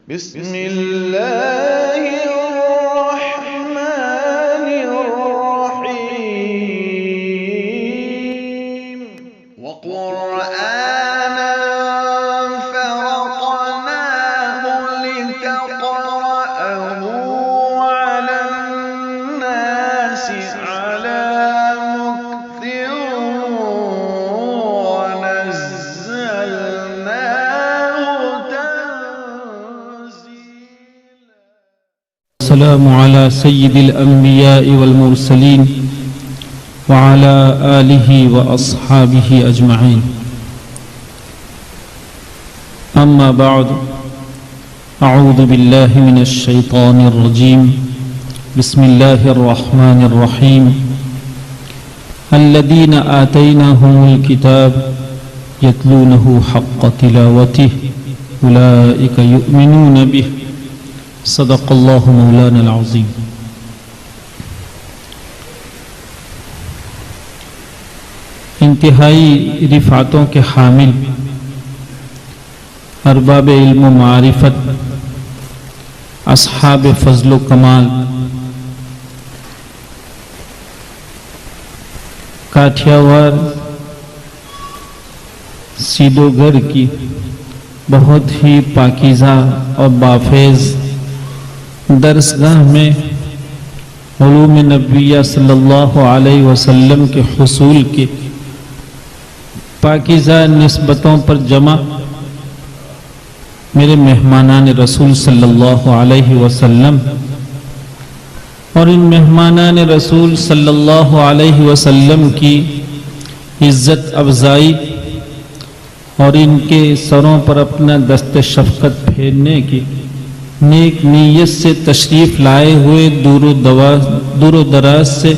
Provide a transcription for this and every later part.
بسم اللہ الرحمن الرحیم وقرآنا فرقناه لتقرأه على الناس على مكث ونزلناه تنزيلا. السلام على سيد الأنبياء والمرسلين وعلى آله وأصحابه أجمعين. أما بعد، أعوذ بالله من الشيطان الرجيم. بسم الله الرحمن الرحيم. الذين آتيناهم الكتاب يتلونه حق تلاوته أولئك يؤمنون به. صدق اللہ مولانا العظیم. انتہائی رفعتوں کے حامل ارباب علم و معرفت، اصحاب فضل و کمال، کاٹھیاوار سیدو گھر کی بہت ہی پاکیزہ اور بافیض درسگاہ میں علوم نبویہ صلی اللہ علیہ وسلم کے حصول کے پاکیزہ نسبتوں پر جمع میرے مہمانان رسول صلی اللہ علیہ وسلم اور ان مہمانان رسول صلی اللہ علیہ وسلم کی عزت افزائی اور ان کے سروں پر اپنا دست شفقت پھیرنے کی نیک نیت سے تشریف لائے ہوئے دور و دراز سے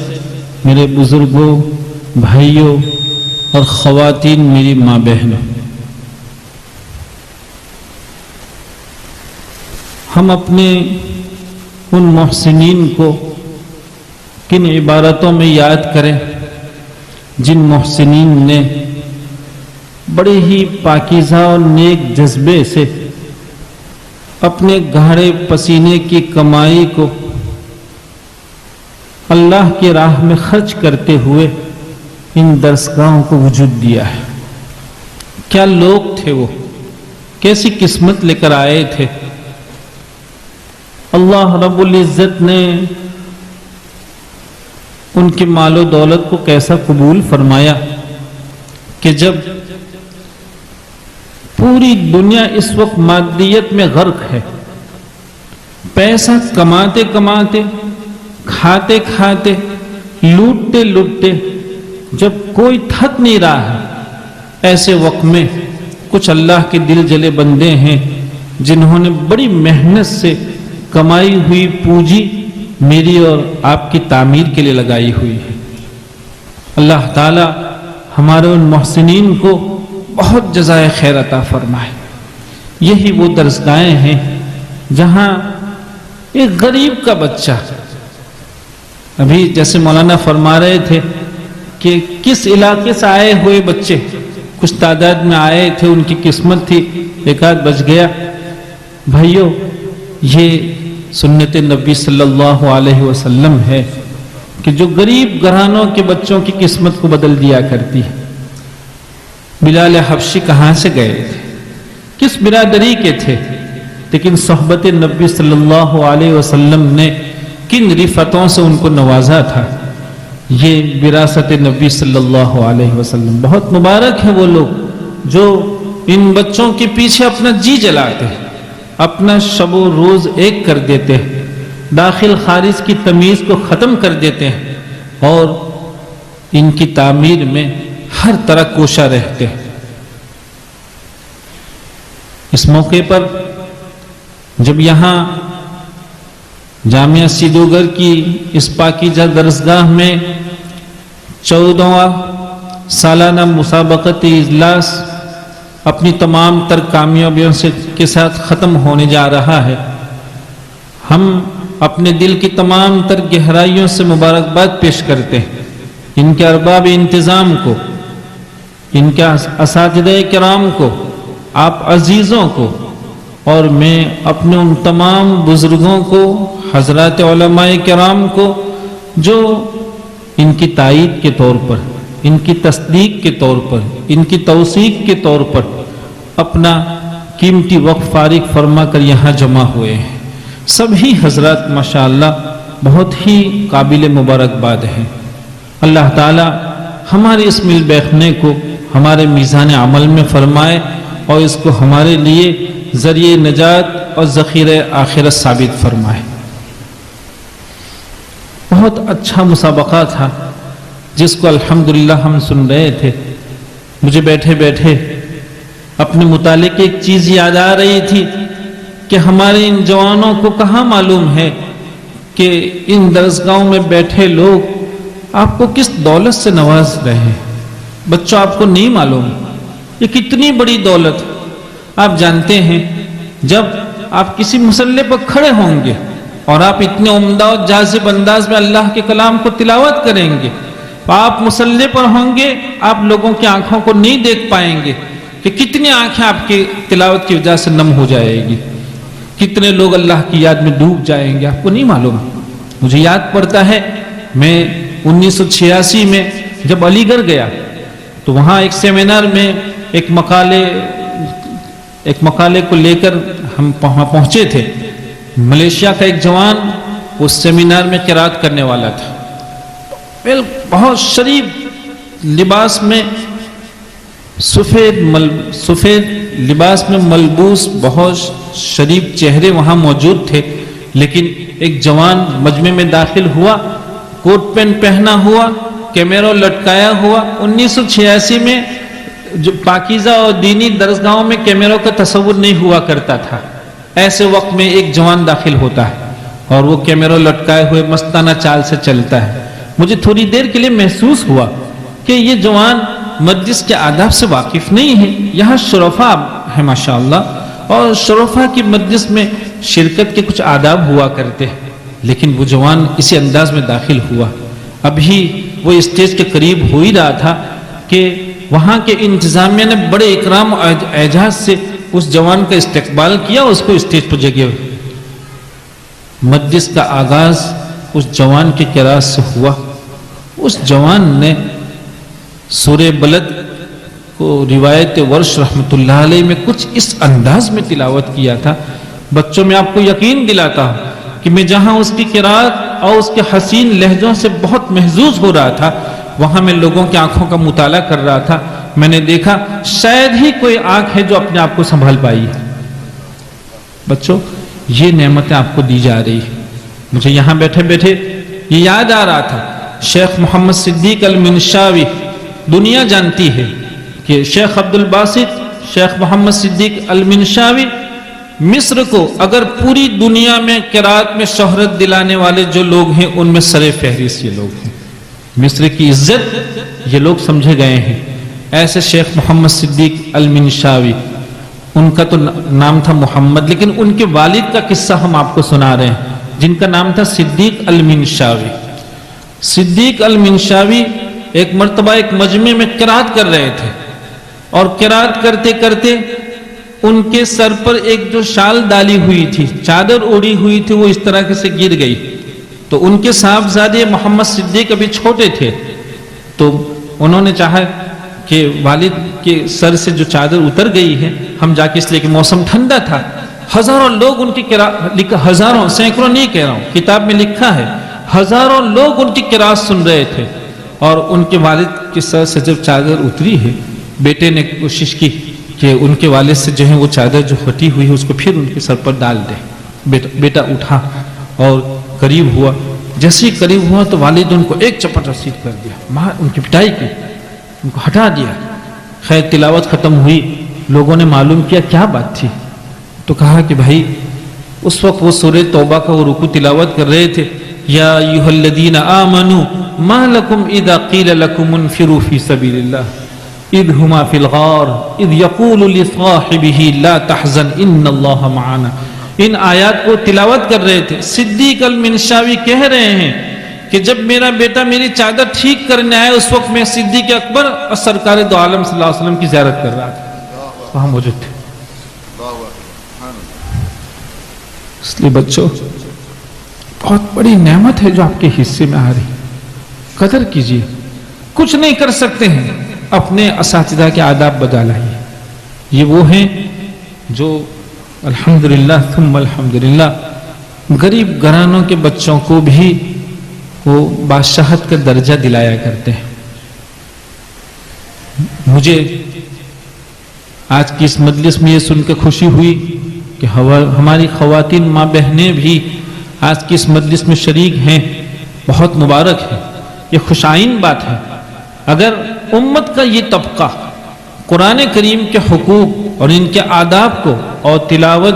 میرے بزرگوں، بھائیوں اور خواتین، میری ماں بہنوں، ہم اپنے ان محسنین کو کن عبارتوں میں یاد کریں جن محسنین نے بڑے ہی پاکیزہ اور نیک جذبے سے اپنے گاڑے پسینے کی کمائی کو اللہ کی راہ میں خرچ کرتے ہوئے ان درسگاہوں کو وجود دیا ہے. کیا لوگ تھے وہ، کیسی قسمت لے کر آئے تھے. اللہ رب العزت نے ان کی مال و دولت کو کیسا قبول فرمایا کہ جب پوری دنیا اس وقت مادیت میں غرق ہے، پیسہ کماتے کماتے، کھاتے کھاتے، لوٹتے لوٹتے جب کوئی تھک نہیں رہا ہے، ایسے وقت میں کچھ اللہ کے دل جلے بندے ہیں جنہوں نے بڑی محنت سے کمائی ہوئی پونجی میری اور آپ کی تعمیر کے لیے لگائی ہوئی ہے. اللہ تعالی ہمارے ان محسنین کو بہت جزائے خیر عطا فرمائے. یہی وہ درسگاہیں ہیں جہاں ایک غریب کا بچہ، ابھی جیسے مولانا فرما رہے تھے کہ کس علاقے سے آئے ہوئے بچے کچھ تعداد میں آئے تھے، ان کی قسمت تھی ایک آدھ بچ گیا. بھائیو، یہ سنت نبی صلی اللہ علیہ وسلم ہے کہ جو غریب گھرانوں کے بچوں کی قسمت کو بدل دیا کرتی ہے. بلال حبشی کہاں سے گئے تھے، کس برادری کے تھے، لیکن صحبت نبی صلی اللہ علیہ وسلم نے کن رفتوں سے ان کو نوازا تھا. یہ وراثت نبی صلی اللہ علیہ وسلم. بہت مبارک ہیں وہ لوگ جو ان بچوں کے پیچھے اپنا جی جلاتے ہیں، اپنا شب و روز ایک کر دیتے ہیں، داخل خارج کی تمیز کو ختم کر دیتے ہیں اور ان کی تعمیر میں ہر طرح کوشاں رہتے ہیں. اس موقع پر جب یہاں جامعہ سیدوگر کی اس پاکیزہ درسگاہ میں 14واں سالانہ مسابقتی اجلاس اپنی تمام تر کامیابیوں کے ساتھ ختم ہونے جا رہا ہے، ہم اپنے دل کی تمام تر گہرائیوں سے مبارکباد پیش کرتے ہیں ان کے ارباب انتظام کو، ان کے اساتذہ کرام کو، آپ عزیزوں کو، اور میں اپنے ان تمام بزرگوں کو، حضرات علماء کرام کو، جو ان کی تائید کے طور پر، ان کی تصدیق کے طور پر، ان کی توثیق کے طور پر اپنا قیمتی وقت فارغ فرما کر یہاں جمع ہوئے ہیں، سبھی حضرات ماشاءاللہ بہت ہی قابل مبارکباد ہیں۔ اللہ تعالی ہمارے اس مل بیٹھنے کو ہمارے میزان عمل میں فرمائے اور اس کو ہمارے لیے ذریعہ نجات اور ذخیرہ آخرت ثابت فرمائے۔ بہت اچھا مسابقہ تھا جس کو الحمدللہ ہم سن رہے تھے۔ مجھے بیٹھے بیٹھے اپنے متعلق ایک چیز یاد آ رہی تھی کہ ہمارے ان جوانوں کو کہاں معلوم ہے کہ ان درسگاہوں میں بیٹھے لوگ آپ کو کس دولت سے نواز رہے ہیں۔ بچوں، آپ کو نہیں معلوم یہ کتنی بڑی دولت۔ آپ جانتے ہیں جب آپ کسی مسلح پر کھڑے ہوں گے اور آپ اتنے عمدہ اور جاذب انداز میں اللہ کے کلام کو تلاوت کریں گے، آپ مسلح پر ہوں گے، آپ لوگوں کی آنکھوں کو نہیں دیکھ پائیں گے کہ کتنی آنکھیں آپ کی تلاوت کی وجہ سے نم ہو جائے گی، کتنے لوگ اللہ کی یاد میں ڈوب جائیں گے، آپ کو نہیں معلوم۔ مجھے یاد پڑتا ہے میں 1986 میں جب علی گڑھ گیا تو وہاں ایک سیمینار میں ایک مقالے کو لے کر ہم وہاں پہنچے تھے۔ ملیشیا کا ایک جوان اس سیمینار میں قرات کرنے والا تھا، بہت شریف لباس میں، سفید لباس میں ملبوس، بہت شریف چہرے وہاں موجود تھے، لیکن ایک جوان مجمع میں داخل ہوا، کوٹ پینٹ پہنا ہوا، کیمرہ لٹکایا ہوا۔ 1986 میں جو پاکیزہ اور دینی درسگاہوں میں کیمروں کا تصور نہیں ہوا کرتا تھا، ایسے وقت میں ایک جوان داخل ہوتا ہے اور وہ کیمرہ لٹکائے ہوئے مستانہ چال سے چلتا ہے۔ مجھے تھوڑی دیر کے لیے محسوس ہوا کہ یہ جوان مجلس کے آداب سے واقف نہیں ہے۔ یہاں شرفاء ہیں ماشاءاللہ، اور شرفاء کی مجلس میں شرکت کے کچھ آداب ہوا کرتے ہیں، لیکن وہ جوان اسی انداز میں داخل ہوا۔ ابھی وہ اسٹیج کے قریب ہو ہی رہا تھا کہ وہاں کے انتظامیہ نے بڑے اکرام و اعزاز سے اس جوان کا استقبال کیا، اس کو اسٹیج پر جگہ۔ مجلس کا آغاز اس جوان کی قرات سے ہوا۔ اس جوان نے سورہ بلد کو روایت ورش رحمت اللہ علیہ میں کچھ اس انداز میں تلاوت کیا تھا۔ بچوں، میں آپ کو یقین دلاتا ہوں کہ میں جہاں اس کی قرات اور اس کے حسین لہجوں سے بہت محظوظ ہو رہا تھا، وہاں میں لوگوں کی آنکھوں کا مطالعہ کر رہا تھا۔ میں نے دیکھا شاید ہی کوئی آنکھ ہے جو اپنے آپ کو سنبھال پائی ہے۔ بچوں، یہ نعمتیں آپ کو دی جا رہی ہیں۔ مجھے یہاں بیٹھے بیٹھے یہ یاد آ رہا تھا، شیخ محمد صدیق المنشاوی، دنیا جانتی ہے کہ شیخ عبد الباسط، شیخ محمد صدیق المنشاوی مصر کو اگر پوری دنیا میں قرات میں شہرت دلانے والے جو لوگ ہیں ان میں سر فہرست یہ لوگ ہیں۔ مصر کی عزت یہ لوگ سمجھے گئے ہیں۔ ایسے شیخ محمد صدیق المنشاوی، ان کا تو نام تھا محمد، لیکن ان کے والد کا قصہ ہم آپ کو سنا رہے ہیں، جن کا نام تھا صدیق المنشاوی۔ صدیق المنشاوی ایک مرتبہ ایک مجمع میں قرات کر رہے تھے، اور قرات کرتے کرتے ان کے سر پر ایک جو شال ڈالی ہوئی تھی، چادر اوڑی ہوئی تھی، وہ اس طرح سے گر گئی۔ تو ان کے صاحبزادے محمد صدیق ابھی چھوٹے تھے، تو انہوں نے چاہا کہ والد کے سر سے جو چادر اتر گئی ہے ہم جا کے، اس لیے کہ موسم ٹھنڈا تھا، ہزاروں لوگ ان کی قرات، ہزاروں سینکڑوں نہیں کہہ رہا ہوں، کتاب میں لکھا ہے ہزاروں لوگ ان کی قرات سن رہے تھے، اور ان کے والد کے سر سے جب چادر اتری ہے، بیٹے نے کوشش کی کہ ان کے والد سے جو ہے وہ چادر جو ہٹی ہوئی ہے اس کو پھر ان کے سر پر ڈال دے۔ بیٹا اٹھا اور قریب ہوا، جیسے ہی قریب ہوا تو والد ان کو ایک چپٹ رسید کر دیا، ان کی پٹائی کی، ان کو ہٹا دیا۔ خیر تلاوت ختم ہوئی، لوگوں نے معلوم کیا کیا بات تھی، تو کہا کہ بھائی اس وقت وہ سورہ توبہ کا وہ رکوع تلاوت کر رہے تھے، یا ایھا الذین آمنوا ما لکم اذا قیل لکم انفروا فی سبیل اللہ اذ ہما فی الغار اذ یقول لصاحبہ لا تحزن ان اللہ معنا۔ ان آیات کو تلاوت کر رہے تھے۔ صدیق المنشاوی کہہ رہے ہیں کہ جب میرا بیٹا میری چادر ٹھیک کرنے آیا، اس وقت میں صدیق اکبر اور سرکار دو عالم صلی اللہ علیہ وسلم کی زیارت کر رہا تھا، وہاں موجود تھے۔ اس لیے بچوں، بہت بڑی نعمت ہے جو آپ کے حصے میں آ رہی، قدر کیجیے. کچھ نہیں کر سکتے ہیں، اپنے اساتذہ کے آداب بجا لائیے. یہ وہ ہیں جو الحمدللہ ثم الحمدللہ غریب گھرانوں کے بچوں کو بھی وہ بادشاہت کا درجہ دلایا کرتے ہیں. مجھے آج کی اس مجلس میں یہ سن کے خوشی ہوئی کہ ہماری خواتین ماں بہنیں بھی آج کی اس مجلس میں شریک ہیں. بہت مبارک ہے، یہ خوشائن بات ہے. اگر امت کا یہ طبقہ قرآن کریم کے حقوق اور ان کے آداب کو اور تلاوت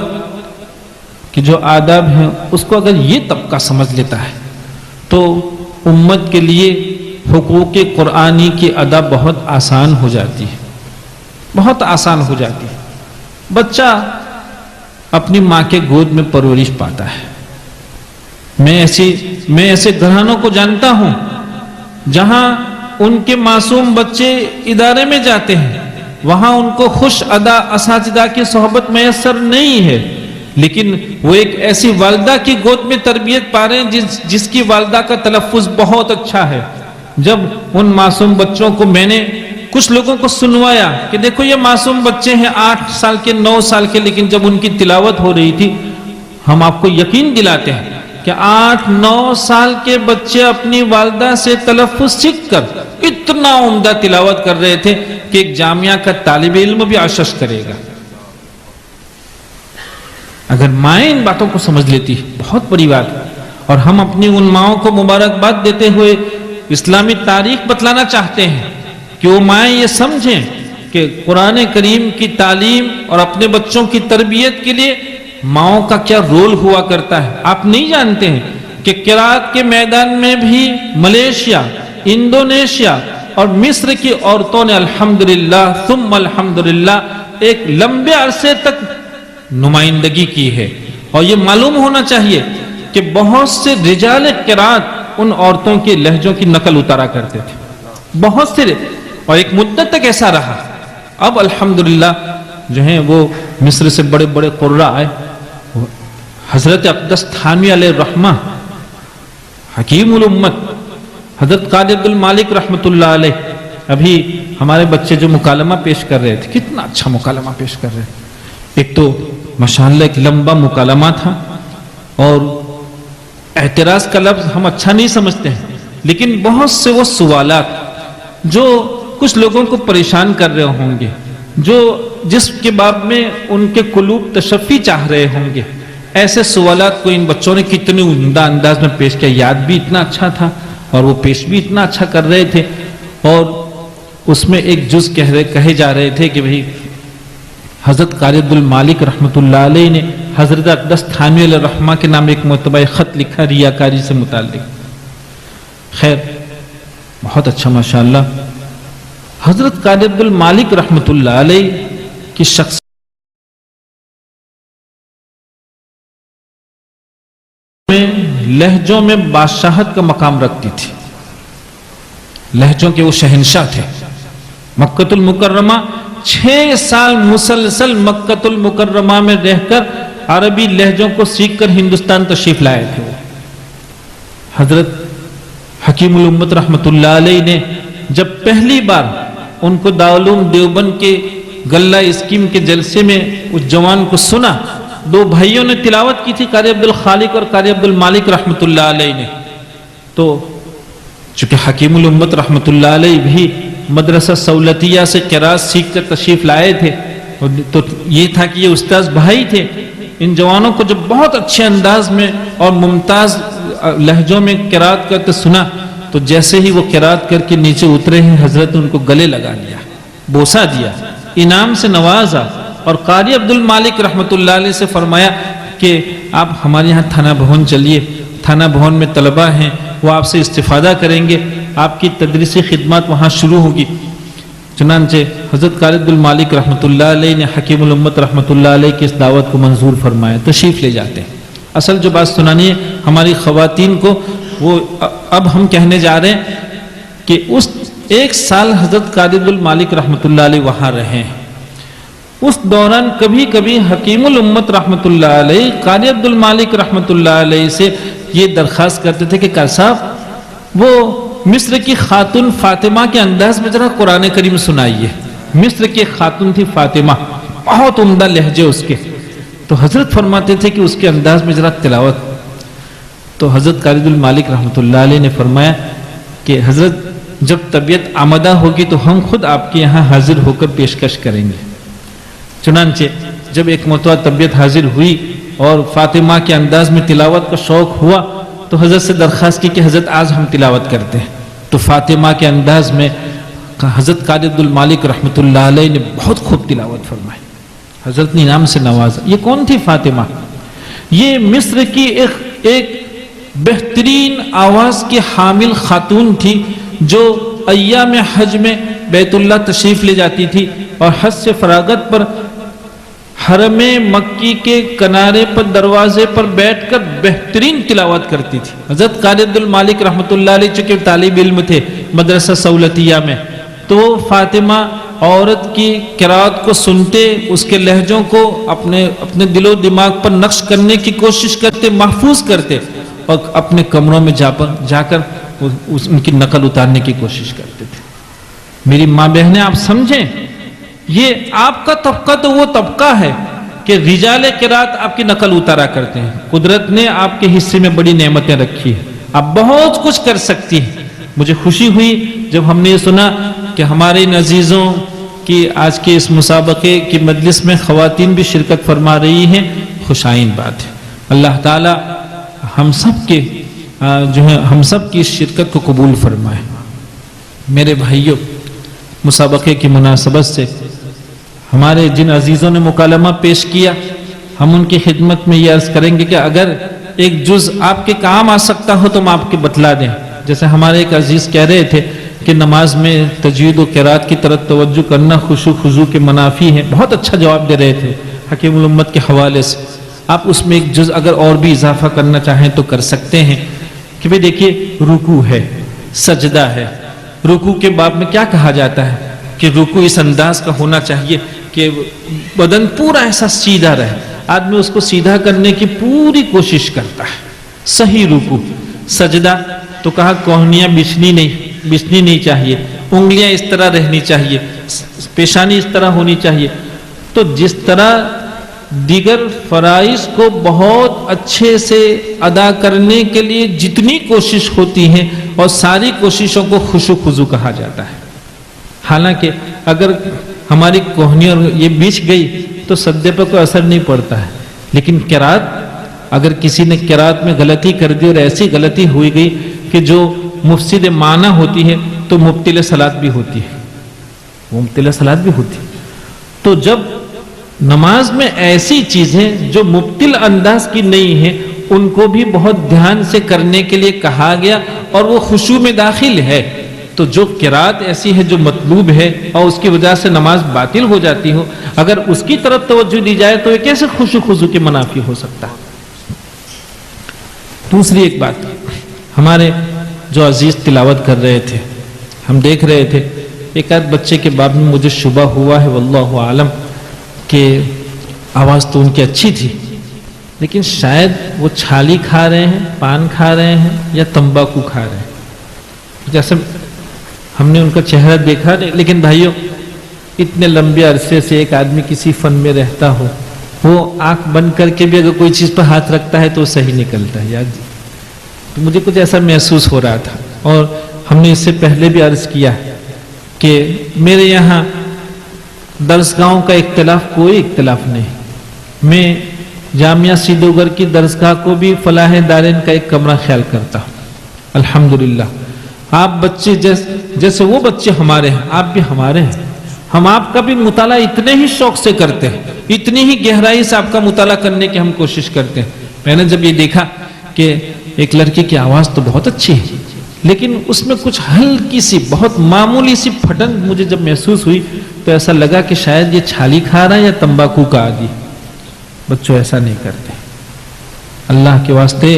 کے جو آداب ہیں اس کو اگر یہ طبقہ سمجھ لیتا ہے تو امت کے لیے حقوق قرآنی کی ادا بہت آسان ہو جاتی ہے، بہت آسان ہو جاتی ہے. بچہ اپنی ماں کے گود میں پرورش پاتا ہے. میں ایسے گھرانوں کو جانتا ہوں جہاں ان کے معصوم بچے ادارے میں جاتے ہیں، وہاں ان کو خوش ادا اساتذہ کی صحبت میسر نہیں ہے، لیکن وہ ایک ایسی والدہ کی گود میں تربیت پا رہے ہیں جس کی والدہ کا تلفظ بہت اچھا ہے. جب ان معصوم بچوں کو میں نے کچھ لوگوں کو سنوایا کہ دیکھو یہ معصوم بچے ہیں 8 سال کے 9 سال کے، لیکن جب ان کی تلاوت ہو رہی تھی ہم آپ کو یقین دلاتے ہیں کہ 8-9 سال کے بچے اپنی والدہ سے تلفظ سیکھ کر اتنا عمدہ تلاوت کر رہے تھے کہ ایک جامعہ کا طالب علم بھی عشش کرے گا. اگر مائیں ان باتوں کو سمجھ لیتی بہت بڑی بات. اور ہم اپنی ان ماؤں کو مبارکباد دیتے ہوئے اسلامی تاریخ بتلانا چاہتے ہیں کہ وہ مائیں یہ سمجھیں کہ قرآن کریم کی تعلیم اور اپنے بچوں کی تربیت کے لیے ماؤں کا کیا رول ہوا کرتا ہے. آپ نہیں جانتے ہیں کہ قرات کے میدان میں بھی ملیشیا، انڈونیشیا اور مصر کی عورتوں نے الحمدللہ ثم الحمدللہ ایک لمبے عرصے تک نمائندگی کی ہے. اور یہ معلوم ہونا چاہیے کہ بہت سے رجال قرات ان عورتوں کے لہجوں کی نقل اتارا کرتے تھے، بہت سے، اور ایک مدت تک ایسا رہا. اب الحمدللہ جو ہیں وہ مصر سے بڑے بڑے قراء آئے. حضرت اقدس تھانوی علیہ الرحمہ، حکیم الامت، حضرت قاری عبد المالک رحمۃ اللہ علیہ، ابھی ہمارے بچے جو مکالمہ پیش کر رہے تھے کتنا اچھا مکالمہ پیش کر رہے تھے. ایک تو ماشاءاللہ ایک لمبا مکالمہ تھا، اور اعتراض کا لفظ ہم اچھا نہیں سمجھتے ہیں، لیکن بہت سے وہ سوالات جو کچھ لوگوں کو پریشان کر رہے ہوں گے، جس کے باب میں ان کے قلوب تشفی چاہ رہے ہوں گے، ایسے سوالات کو ان بچوں نے کتنے عمدہ انداز میں پیش کیا. یاد بھی اتنا اچھا تھا اور وہ پیش بھی اتنا اچھا کر رہے تھے. اور اس میں ایک جز کہے جا رہے تھے کہ بھئی حضرت قاری عبد المالک رحمۃ اللہ علیہ نے حضرت اقدس تھانوی علیہ الرحمہ کے نام ایک مرتبہ خط لکھا ریاکاری سے متعلق. خیر بہت اچھا ماشاءاللہ. حضرت قاری عبد المالک رحمۃ اللہ علیہ کی شخص میں لہجوں میں بادشاہت کا مقام رکھتی تھی. لہجوں کے وہ شہنشاہ تھے. مکۃ المکرمہ 6 سال مسلسل مکۃ المکرمہ میں رہ کر عربی لہجوں کو سیکھ کر ہندوستان تشریف لائے تھے. حضرت حکیم الامت رحمۃ اللہ علیہ نے جب پہلی بار ان کو دارالعلوم دیوبند کے گلہ اسکیم کے جلسے میں اس جوان کو سنا، 2 بھائیوں نے تلاوت کی تھی، قاری عبد الخالق اور قاری عبد المالک رحمۃ اللہ علیہ نے. تو چونکہ حکیم الامت رحمۃ اللہ علیہ بھی مدرسہ سولتیہ سے قرات سیکھ کر تشریف لائے تھے، تو یہ تھا کہ یہ استاذ بھائی تھے. ان جوانوں کو جب بہت اچھے انداز میں اور ممتاز لہجوں میں قرات کرتے سنا تو جیسے ہی وہ قرات کر کے نیچے اترے ہیں، حضرت ان کو گلے لگا لیا، بوسہ دیا، انعام سے نوازا، اور قاری عبد المالک رحمۃ اللہ علیہ سے فرمایا کہ آپ ہمارے یہاں تھانہ بھون چلیے، تھانہ بھون میں طلبہ ہیں، وہ آپ سے استفادہ کریں گے، آپ کی تدریسی خدمات وہاں شروع ہوگی. چنانچہ حضرت قاری عبد المالک رحمۃ اللہ علیہ نے حکیم الامت رحمۃ اللہ علیہ کی اس دعوت کو منظور فرمایا، تشریف لے جاتے ہیں. اصل جو بات سنانی ہے ہماری خواتین کو، وہ اب ہم کہنے جا رہے ہیں کہ اس 1 سال حضرت قاری عبد المالک رحمۃ اللہ علیہ وہاں رہے ہیں. اس دوران کبھی کبھی حکیم الامت رحمۃ اللہ علیہ قاری عبد المالک رحمۃ اللہ علیہ سے یہ درخواست کرتے تھے کہ قاری صاحب وہ مصر کی خاتون فاطمہ کے انداز میں ذرا قرآن کریم سنائیے. مصر کی خاتون تھی فاطمہ، بہت عمدہ لہجے اس کے، تو حضرت فرماتے تھے کہ اس کے انداز میں ذرا تلاوت. تو حضرت قاری عبد المالک رحمۃ اللہ علیہ نے فرمایا کہ حضرت جب طبیعت آمادہ ہوگی تو ہم خود آپ کے یہاں حاضر ہو کر پیشکش کریں گے. چنانچہ جب ایک مرتبہ طبیعت حاضر ہوئی اور فاطمہ کے انداز میں تلاوت کا شوق ہوا تو حضرت سے درخواست کی کہ حضرت آج ہم تلاوت کرتے ہیں. تو فاطمہ کے انداز میں حضرت قاری عبد المالک رحمۃ اللہ علیہ نے بہت خوب تلاوت فرمائی. حضرت نے انعام سے نوازا. یہ کون تھی فاطمہ؟ یہ مصر کی ایک بہترین آواز کی حامل خاتون تھی جو ایام حج میں بیت اللہ تشریف لے جاتی تھی اور حج سے فراغت پر حرم مکی کے کنارے پر دروازے پر بیٹھ کر بہترین تلاوت کرتی تھی. حضرت قاری عبد المالک رحمۃ اللہ علیہ چونکہ طالب علم تھے مدرسہ سہولتیہ میں، تو فاطمہ عورت کی قرات کو سنتے، اس کے لہجوں کو اپنے دل و دماغ پر نقش کرنے کی کوشش کرتے، محفوظ کرتے اور اپنے کمروں میں جا کر ان کی نقل اتارنے کی کوشش کرتے تھے. میری ماں بہنیں آپ سمجھیں، یہ آپ کا طبقہ تو وہ طبقہ ہے کہ رجال قرات آپ کی نقل اتارا کرتے ہیں. قدرت نے آپ کے حصے میں بڑی نعمتیں رکھی ہیں، آپ بہت کچھ کر سکتی ہیں. مجھے خوشی ہوئی جب ہم نے یہ سنا کہ ہمارے ان عزیزوں کی آج کے اس مسابقے کی مجلس میں خواتین بھی شرکت فرما رہی ہیں. خوشائن بات ہے. اللہ تعالی ہم سب کی شرکت کو قبول فرمائے. میرے بھائیوں، مسابقے کی مناسبت سے ہمارے جن عزیزوں نے مکالمہ پیش کیا، ہم ان کی خدمت میں یہ عرض کریں گے کہ اگر ایک جز آپ کے کام آ سکتا ہو تو ہم آپ کے بتلا دیں. جیسے ہمارے ایک عزیز کہہ رہے تھے کہ نماز میں تجوید و قرات کی طرف توجہ کرنا خشوع خضوع کے منافی ہے. بہت اچھا جواب دے رہے تھے حکیم الامت کے حوالے سے. آپ اس میں ایک جز اگر اور بھی اضافہ کرنا چاہیں تو کر سکتے ہیں کہ بھئی دیکھیے رکوع ہے، سجدہ ہے. رکوع کے باب میں کیا کہا جاتا ہے کہ رکوع اس انداز کا ہونا چاہیے کہ بدن پورا ایسا سیدھا رہے. آدمی اس کو سیدھا کرنے کی پوری کوشش کرتا ہے. صحیح رکوع. سجدہ تو کہا کوہنیاں بچھنی نہیں چاہیے، انگلیاں اس طرح رہنی چاہیے، پیشانی اس طرح ہونی چاہیے. تو جس طرح دیگر فرائض کو بہت اچھے سے ادا کرنے کے لیے جتنی کوشش ہوتی ہے اور ساری کوششوں کو خشوع خضوع کہا جاتا ہے. حالانکہ اگر ہماری کوہنی اور یہ بیچ گئی تو سجدے پر کوئی اثر نہیں پڑتا ہے، لیکن قرات اگر کسی نے قرات میں غلطی کر دی اور ایسی غلطی ہوئی گئی کہ جو مفسد معنی ہوتی ہے تو مبطل صلاۃ بھی ہوتی ہے، وہ مبطل صلاۃ بھی ہوتی ہے. تو جب نماز میں ایسی چیزیں جو مبطل انداز کی نہیں ہیں ان کو بھی بہت دھیان سے کرنے کے لیے کہا گیا اور وہ خشوع میں داخل ہے. تو جو قرات ایسی ہے جو مطلوب ہے اور اس کی وجہ سے نماز باطل ہو جاتی ہو، اگر اس کی طرف توجہ دی جائے تو یہ کیسے خشوع خضوع کے منافی ہو سکتا ہے. دوسری ایک بات، ہمارے جو عزیز تلاوت کر رہے تھے، ہم دیکھ رہے تھے ایک آدھ بچے کے باب میں مجھے شبہ ہوا ہے واللہ عالم کہ آواز تو ان کی اچھی تھی لیکن شاید وہ چھالی کھا رہے ہیں، پان کھا رہے ہیں یا تمباکو کھا رہے ہیں. جیسے ہم نے ان کا چہرہ دیکھا، لیکن بھائیوں اتنے لمبے عرصے سے ایک آدمی کسی فن میں رہتا ہو، وہ آنکھ بند کر کے بھی اگر کوئی چیز پر ہاتھ رکھتا ہے تو صحیح نکلتا ہے. یاد تو مجھے کچھ ایسا محسوس ہو رہا تھا. اور ہم نے اس سے پہلے بھی عرض کیا کہ میرے یہاں درسگاہوں کا اختلاف کوئی اختلاف نہیں. میں جامعہ سیدوگر کی درسگاہ کو بھی فلاح دارین کا ایک کمرہ خیال کرتا ہوں. الحمدللہ آپ بچے جیسے وہ بچے ہمارے ہیں، آپ بھی ہمارے ہیں. ہم آپ کا بھی مطالعہ اتنے ہی شوق سے کرتے ہیں، اتنی ہی گہرائی سے آپ کا مطالعہ کرنے کی ہم کوشش کرتے ہیں. میں نے جب یہ دیکھا کہ ایک لڑکی کی آواز تو بہت اچھی ہے لیکن اس میں کچھ ہلکی سی بہت معمولی سی پھٹن مجھے جب محسوس ہوئی تو ایسا لگا کہ شاید یہ چھالی کھا رہا ہے یا تمباکو کا عادی. بچوں ایسا نہیں کرتے. اللہ کے واسطے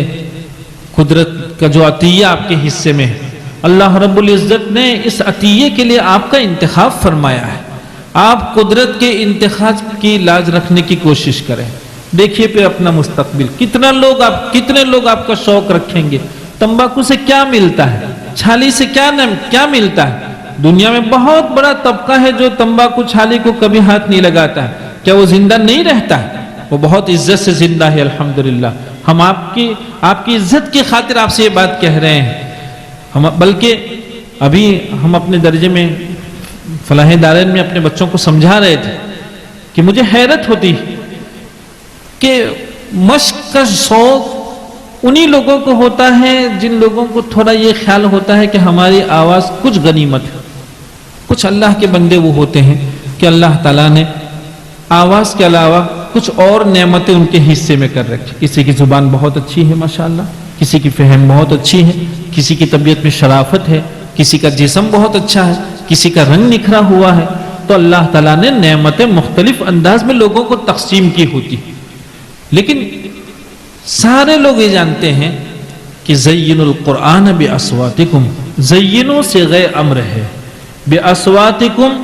قدرت کا جو عطیہ آپ کے حصے میں ہے، اللہ رب العزت نے اس عطیے کے لیے آپ کا انتخاب فرمایا ہے. آپ قدرت کے انتخاب کی لاج رکھنے کی کوشش کریں. دیکھیے پھر اپنا مستقبل. کتنے لوگ آپ کا شوق رکھیں گے. تمباکو سے کیا ملتا ہے؟ چھالی سے کیا ملتا ہے؟ دنیا میں بہت بڑا طبقہ ہے جو تمباکو چھالی کو کبھی ہاتھ نہیں لگاتا ہے. کیا وہ زندہ نہیں رہتا ہے؟ وہ بہت عزت سے زندہ ہے الحمدللہ. ہم آپ کی عزت کی خاطر آپ سے یہ بات کہہ رہے ہیں. بلکہ ابھی ہم اپنے درجے میں فلاح دارین میں اپنے بچوں کو سمجھا رہے تھے کہ مجھے حیرت ہوتی کہ مشق کا شوق انہی لوگوں کو ہوتا ہے جن لوگوں کو تھوڑا یہ خیال ہوتا ہے کہ ہماری آواز کچھ غنیمت ہے. کچھ اللہ کے بندے وہ ہوتے ہیں کہ اللہ تعالیٰ نے آواز کے علاوہ کچھ اور نعمتیں ان کے حصے میں کر رکھی. کسی کی زبان بہت اچھی ہے ماشاءاللہ, کسی کی فہم بہت اچھی ہے, کسی کی طبیعت میں شرافت ہے, کسی کا جسم بہت اچھا ہے, کسی کا رنگ نکھرا ہوا ہے. تو اللہ تعالیٰ نے نعمتیں مختلف انداز میں لوگوں کو تقسیم کی ہوتی. لیکن سارے لوگ یہ جانتے ہیں کہ زینوا القرآن بأصواتکم. زینوا صیغہ امر ہے, بأصواتکم.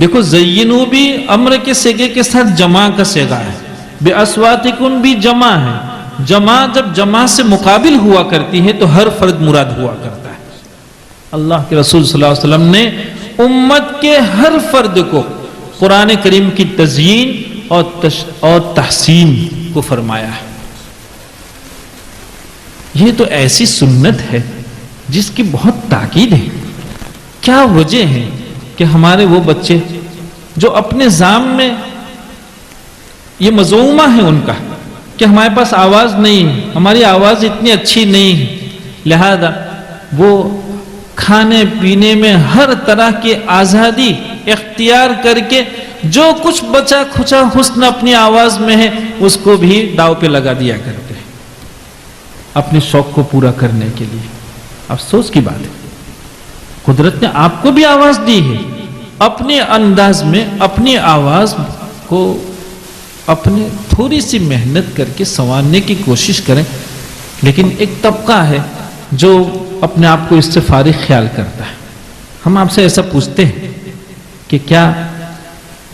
دیکھو زینوا بھی امر کے صیغے کے ساتھ جمع کا صیغہ ہے, بأصواتکم بھی جمع ہے. جمع جب جمع سے مقابل ہوا کرتی ہے تو ہر فرد مراد ہوا کرتا ہے. اللہ کے رسول صلی اللہ علیہ وسلم نے امت کے ہر فرد کو قرآن کریم کی تزیین اور تحسین کو فرمایا ہے. یہ تو ایسی سنت ہے جس کی بہت تاکید ہے. کیا وجہ ہے کہ ہمارے وہ بچے جو اپنے ذام میں یہ مذمومہ ہے ان کا کہ ہمارے پاس آواز نہیں ہے, ہماری آواز اتنی اچھی نہیں ہے, لہذا وہ کھانے پینے میں ہر طرح کی آزادی اختیار کر کے جو کچھ بچا کھچا حسن اپنی آواز میں ہے اس کو بھی داؤ پہ لگا دیا کرتے ہیں اپنے شوق کو پورا کرنے کے لیے. افسوس کی بات ہے, قدرت نے آپ کو بھی آواز دی ہے, اپنے انداز میں اپنی آواز کو اپنے تھوڑی سی محنت کر کے سنوارنے کی کوشش کریں. لیکن ایک طبقہ ہے جو اپنے آپ کو اس سے فارغ خیال کرتا ہے. ہم آپ سے ایسا پوچھتے ہیں کہ کیا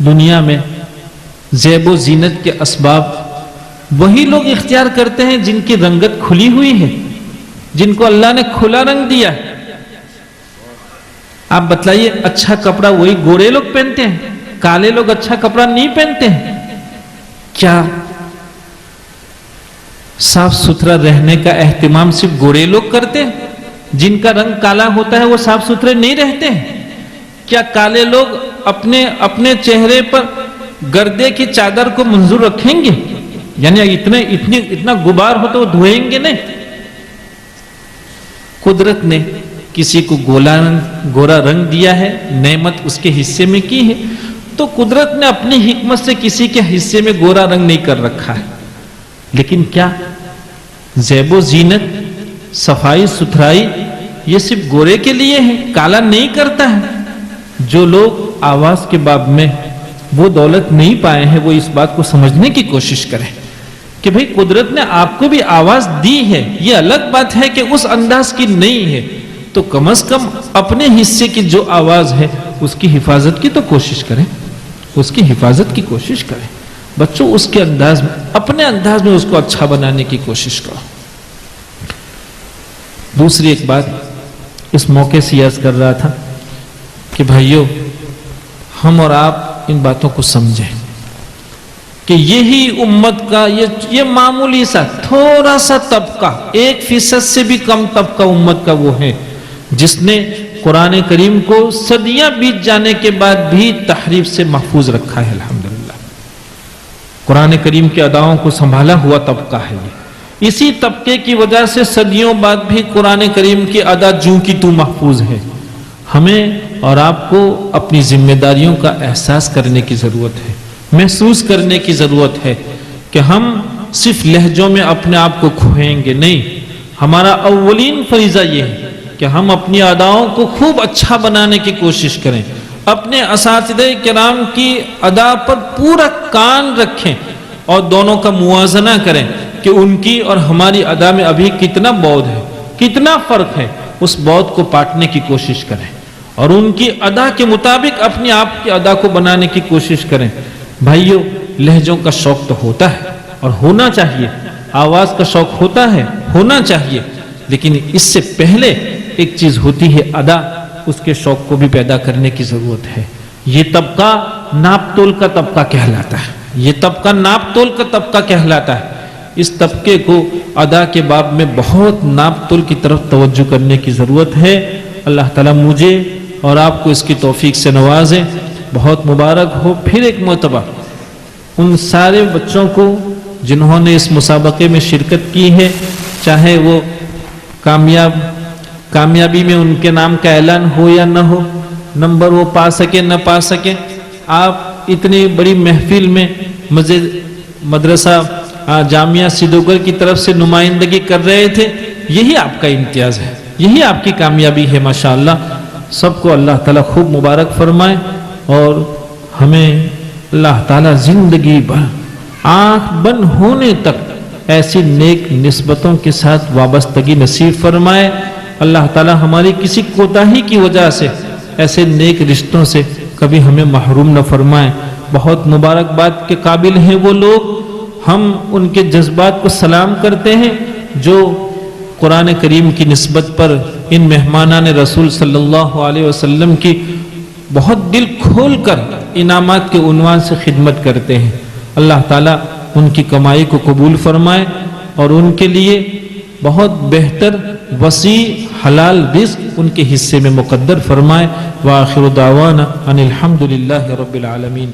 دنیا میں زیب و زینت کے اسباب وہی لوگ اختیار کرتے ہیں جن کی رنگت کھلی ہوئی ہے, جن کو اللہ نے کھلا رنگ دیا ہے؟ آپ بتلائیے, اچھا کپڑا وہی گورے لوگ پہنتے ہیں, کالے لوگ اچھا کپڑا نہیں پہنتے ہیں. کیا صاف ستھرا رہنے کا اہتمام صرف گورے لوگ کرتے ہیں؟ جن کا رنگ کالا ہوتا ہے وہ صاف ستھرے نہیں رہتے ہیں؟ کیا کالے لوگ اپنے چہرے پر گردے کی چادر کو منظور رکھیں گے؟ یعنی اتنا غبار ہو تو وہ دھوئیں گے نہیں. قدرت نے کسی کو گورا رنگ دیا ہے, نعمت اس کے حصے میں کی ہے, تو قدرت نے اپنی حکمت سے کسی کے حصے میں گورا رنگ نہیں کر رکھا ہے. لیکن کیا زیب و زینت, صفائی ستھرائی یہ صرف گورے کے لیے ہے, کالا نہیں کرتا ہے؟ جو لوگ آواز کے باب میں وہ دولت نہیں پائے ہیں وہ اس بات کو سمجھنے کی کوشش کریں کہ بھئی قدرت نے آپ کو بھی آواز دی ہے. یہ الگ بات ہے کہ اس انداز کی نہیں ہے, تو کم از کم اپنے حصے کی جو آواز ہے اس کی حفاظت کی تو کوشش کریں, اس کی حفاظت کی کوشش کریں. بچوں اس کے انداز میں, اپنے انداز میں اس کو اچھا بنانے کی کوشش کرو. دوسری ایک بات اس موقع سے عرض کر رہا تھا کہ بھائیو ہم اور آپ ان باتوں کو سمجھیں کہ یہی امت کا یہ معمولی سا تھوڑا سا طبقہ, 1% سے بھی کم طبقہ امت کا وہ ہے جس نے قرآن کریم کو صدیاں بیت جانے کے بعد بھی تحریف سے محفوظ رکھا ہے. الحمدللہ قرآن کریم کے اداؤں کو سنبھالا ہوا طبقہ ہے. اسی طبقے کی وجہ سے صدیوں بعد بھی قرآن کریم کی ادا جوں کی تو محفوظ ہے. ہمیں اور آپ کو اپنی ذمہ داریوں کا احساس کرنے کی ضرورت ہے, محسوس کرنے کی ضرورت ہے کہ ہم صرف لہجوں میں اپنے آپ کو کھوئیں گے نہیں. ہمارا اولین فریضہ یہ ہے کہ ہم اپنی اداؤں کو خوب اچھا بنانے کی کوشش کریں, اپنے اساتذہ کرام کی ادا پر پورا کان رکھیں اور دونوں کا موازنہ کریں کہ ان کی اور ہماری ادا میں ابھی کتنا بعد ہے, کتنا فرق ہے. اس بعد کو پاٹنے کی کوشش کریں اور ان کی ادا کے مطابق اپنے آپ کی ادا کو بنانے کی کوشش کریں. بھائیو، لہجوں کا شوق تو ہوتا ہے اور ہونا چاہیے، آواز کا شوق ہوتا ہے، ہونا چاہیے، لیکن اس سے پہلے ایک چیز ہوتی ہے ادا. اس کے شوق کو بھی پیدا کرنے کی ضرورت ہے. یہ طبقہ ناپ تول کا طبقہ کہلاتا ہے، یہ طبقہ ناپ تول کا طبقہ کہلاتا ہے. اس طبقے کو ادا کے باب میں بہت ناپ تول کی طرف توجہ کرنے کی ضرورت ہے. اللہ تعالیٰ مجھے اور آپ کو اس کی توفیق سے نوازے. بہت مبارک ہو پھر ایک مرتبہ ان سارے بچوں کو جنہوں نے اس مسابقے میں شرکت کی ہے، چاہے وہ کامیابی میں ان کے نام کا اعلان ہو یا نہ ہو، نمبر وہ پا سکے نہ پا سکے. آپ اتنی بڑی محفل میں مدرسہ جامعہ سدوگر کی طرف سے نمائندگی کر رہے تھے. یہی آپ کا امتیاز ہے، یہی آپ کی کامیابی ہے. ماشاءاللہ سب کو اللہ تعالیٰ خوب مبارک فرمائے اور ہمیں اللہ تعالیٰ زندگی بھر آنکھ بند ہونے تک ایسی نیک نسبتوں کے ساتھ وابستگی نصیب فرمائے. اللہ تعالیٰ ہماری کسی کوتاہی کی وجہ سے ایسے نیک رشتوں سے کبھی ہمیں محروم نہ فرمائے. بہت مبارکباد کے قابل ہیں وہ لوگ. ہم ان کے جذبات کو سلام کرتے ہیں جو قرآن کریم کی نسبت پر ان مہمانان رسول صلی اللہ علیہ وسلم کی بہت دل کھول کر انعامات کے عنوان سے خدمت کرتے ہیں. اللہ تعالیٰ ان کی کمائی کو قبول فرمائے اور ان کے لیے بہت بہتر وسیع حلال رزق ان کے حصے میں مقدر فرمائے. وآخر دعوانا ان الحمد للہ رب العالمین.